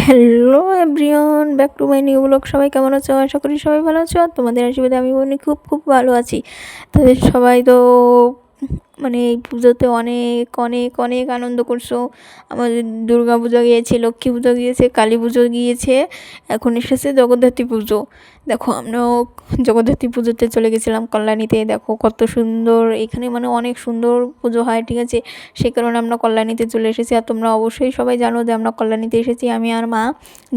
Hello everyone, back to my new blog. সবাই কেমন আছো? আশা করি সবাই ভালো আছো। আর তোমাদের আশীর্বাদে আমি খুব খুব ভালো আছি। তাদের সবাই তো মানে এই পুজোতে অনেক অনেক অনেক আনন্দ করছো। আমাদের দুর্গা পুজো গিয়েছে, লক্ষ্মী পুজো গিয়েছে, কালী পুজো গিয়েছে, এখন এসেছে জগদ্ধাত্রী পুজো। দেখো আমরাও জগদ্ধাত্রী পুজোতে চলে গেছিলাম কল্যাণীতে। দেখো কত সুন্দর এখানে, মানে অনেক সুন্দর পুজো হয়, ঠিক আছে। সেই কারণে আমরা কল্যাণীতে চলে এসেছি। আর তোমরা অবশ্যই সবাই জানো যে আমরা কল্যাণীতে এসেছি, আমি আর মা।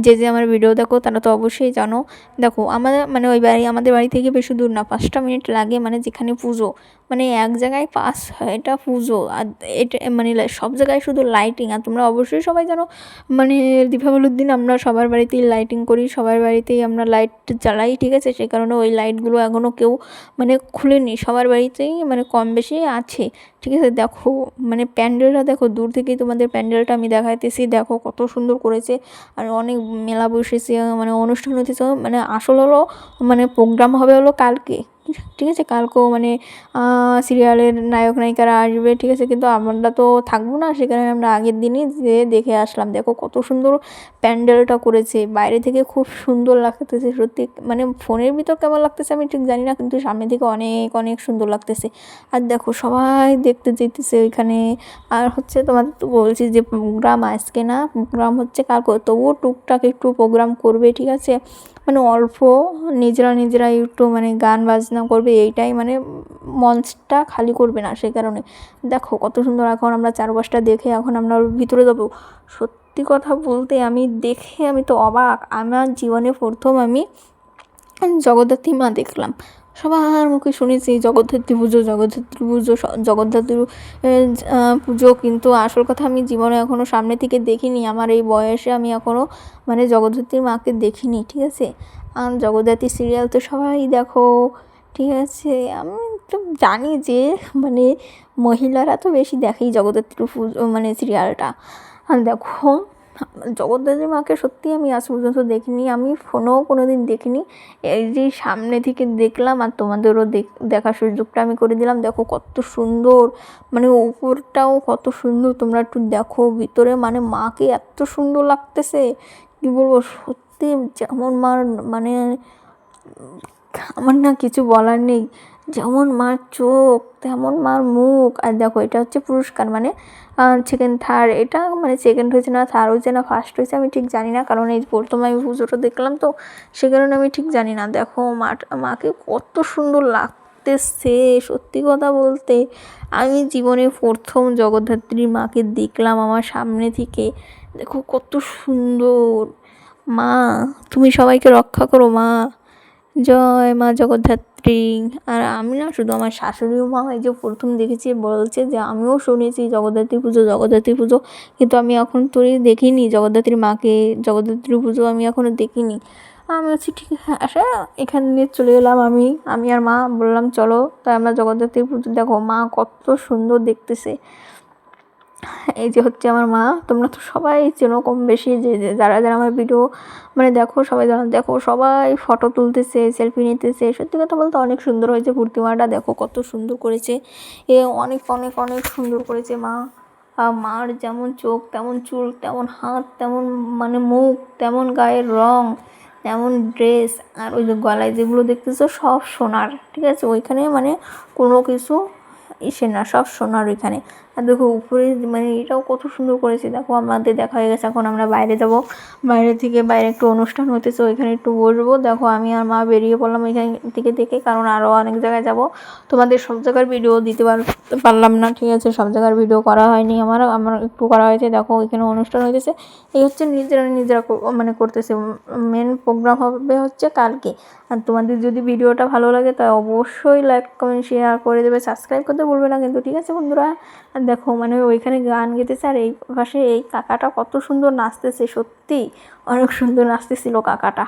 যে যে আমার ভিডিও দেখো তারা তো অবশ্যই জানো। দেখো আমাদের মানে ওই বাড়ি, আমাদের বাড়ি থেকে বেশি দূর না, 5টা মিনিট লাগে। মানে যেখানে পুজো, মানে এক জায়গায় পাস হয় এটা পুজো। আর এটা মানে সব জায়গায় শুধু লাইটিং। আর তোমরা অবশ্যই সবাই জানো মানে দীপাবলির দিন আমরা সবার বাড়িতেই লাইটিং করি, সবার বাড়িতেই আমরা লাইট জ্বালাই, ঠিক আছে। সেই কারণে ওই লাইটগুলো এখনও কেউ মানে খুলেনি, সবার বাড়িতেই মানে কম বেশি আছে, ঠিক আছে। দেখো মানে প্যান্ডেলটা দেখো, দূর থেকেই তোমাদের প্যান্ডেলটা আমি দেখাইতেছি। দেখো কত সুন্দর করেছে। আর অনেক মেলা বসেছে, মানে অনুষ্ঠান হতেছে। মানে আসল হলো মানে প্রোগ্রাম হবে হলো কালকে, ঠিক আছে। কালকেও মানে সিরিয়ালের নায়ক নায়িকারা আসবে, ঠিক আছে। কিন্তু আমরা তো থাকবো না, সেখানে আমরা আগের দিনই যেয়ে দেখে আসলাম। দেখো কত সুন্দর প্যান্ডেলটা করেছে, বাইরে থেকে খুব সুন্দর লাগতেছে সত্যি। মানে ফোনের ভিতর কেমন লাগতেছে আমি ঠিক জানি না, কিন্তু সামনে থেকে অনেক অনেক সুন্দর লাগতেছে। আর দেখো সবাই দেখতে যেতেছে ওইখানে। আর হচ্ছে তোমাদের তো বলছি যে প্রোগ্রাম আজকে না, প্রোগ্রাম হচ্ছে কালকে। তবুও টুকটাক একটু প্রোগ্রাম করবে, ঠিক আছে। মানে অল্প নিজেরা নিজেরা একটু মানে গান বাজনা করবে, এইটাই মানে মঞ্চটা খালি করবে না, সেই কারণে। দেখো কত সুন্দর। এখন আমরা চারপাশটা দেখে এখন আমরা ওর ভিতরে যাবো। সত্যি কথা বলতে আমি দেখে আমি তো অবাক। আমার জীবনে প্রথম আমি জগদ্ধাত্রী মা দেখলাম। সবার মুখে শুনেছি জগদ্ধাত্রী পুজো, জগদ্ধাত্রী পুজো, জগদ্ধাত্রী পুজো, কিন্তু আসল কথা আমি জীবনে এখনও সামনে থেকে দেখিনি। আমার এই বয়সে আমি এখনও মানে জগদ্ধাত্রী মাকে দেখিনি, ঠিক আছে। আর জগদ্ধাত্রী সিরিয়াল তো সবাই দেখো, ঠিক আছে। আমি তো জানি যে মানে মহিলারা তো বেশি দেখেই জগদ্ধাত্রী পুজো মানে সিরিয়ালটা। আর দেখো জগদ্ধাত্রী মাকে সত্যি আমি আজ পর্যন্ত দেখিনি, আমি ফোনেও কোনো দিন দেখিনি। এই যে সামনে থেকে দেখলাম, আর তোমাদেরও দেখার সুযোগটা আমি করে দিলাম। দেখো কত সুন্দর, মানে উপরটাও কত সুন্দর। তোমরা একটু দেখো ভিতরে, মানে মাকে এত সুন্দর লাগতেছে, কী বলবো। সত্যি যেমন মার মানে আমার না কিছু বলার নেই। যেমন মার চোখ তেমন মার মুখ। আর দেখো এটা হচ্ছে পুরস্কার, মানে সেকেন্ড থার্ড, এটা মানে সেকেন্ড হয়েছে না, থার্ড হয়েছে না, ফার্স্ট হয়েছে আমি ঠিক জানি না, কারণ এই প্রথম আমি পুজোটা দেখলাম তো, সে কারণে আমি ঠিক জানি না। দেখো মাকে কত সুন্দর লাগতেছে। সত্যি কথা বলতে আমি জীবনে প্রথম জগদ্ধাত্রী মাকে দেখলাম আমার সামনে থেকে। দেখো কত সুন্দর। মা তুমি সবাইকে রক্ষা করো মা, জয় মা জগদ্ধাত্রী। আর আমি না শুধু, আমার শাশুড়িও মা এই যে প্রথম দেখেছি বলছে যে আমিও শুনেছি জগদ্ধাত্রী পুজো, জগদ্ধাত্রী পুজো, কিন্তু আমি এখন তোরই দেখিনি জগদ্ধাত্রী মাকে, জগদ্ধাত্রী পুজো আমি এখনও দেখিনি। আমি হচ্ছে ঠিক আসে এখানে নিয়ে চলে এলাম। আমি আর মা বললাম চলো, তাই আমরা জগদ্ধাত্রী পুজো। দেখো মা কত সুন্দর দেখতেছে। এই যে হচ্ছে আমার মা। তোমরা তো সবাই চেনো কম বেশি, যে যারা যারা আমার ভিডিও মানে দেখো সবাই জানো। দেখো সবাই ফটো তুলতেছে, সেলফি নিতেছে। সত্যি কথা বলতে অনেক সুন্দর হয়েছে প্রতিমাটা। দেখো কত সুন্দর করেছে, অনেক অনেক অনেক সুন্দর করেছে মা। মার যেমন চোখ তেমন চুল, তেমন হাত তেমন মানে মুখ, তেমন গায়ের রং, তেমন ড্রেস। আর ওই যে গলায় যেগুলো দেখতেছো সব সোনার, ঠিক আছে। ওইখানে মানে কোনো কিছু ইসে না, সব সোনার ওইখানে। আর দেখো উপরে মানে এটাও কত সুন্দর করেছে। দেখো আমাদের দেখা হয়ে গেছে, এখন আমরা বাইরে যাব। বাইরে থেকে বাইরে একটু অনুষ্ঠান হতেছে, ওইখানে একটু বসবো। দেখো আমি আর মা বেরিয়ে পড়লাম এখান থেকে দেখে, কারণ আরও অনেক জায়গায় যাব। তোমাদের সব জায়গার ভিডিও দিতে পারলাম না, ঠিক আছে। সব জায়গার ভিডিও করা হয়নি আমার একটু করা হয়েছে। দেখো এখানে অনুষ্ঠান হয়েছে, এই হচ্ছে নিজেরা নিজেরা মানে করতেছে। মেন প্রোগ্রাম হবে হচ্ছে কালকে। আর তোমাদের যদি ভিডিওটা ভালো লাগে তাই অবশ্যই লাইক কমেন্ট শেয়ার করে দেবে, সাবস্ক্রাইব করতে ভুলবে না কিন্তু, ঠিক আছে বন্ধুরা। আর দেখো মানে ওইখানে গান গেতেছে, আর এই পাশে এই কাকাটা কত সুন্দর নাচতেছে, সত্যি অনেক সুন্দর নাচতেছিল কাকাটা।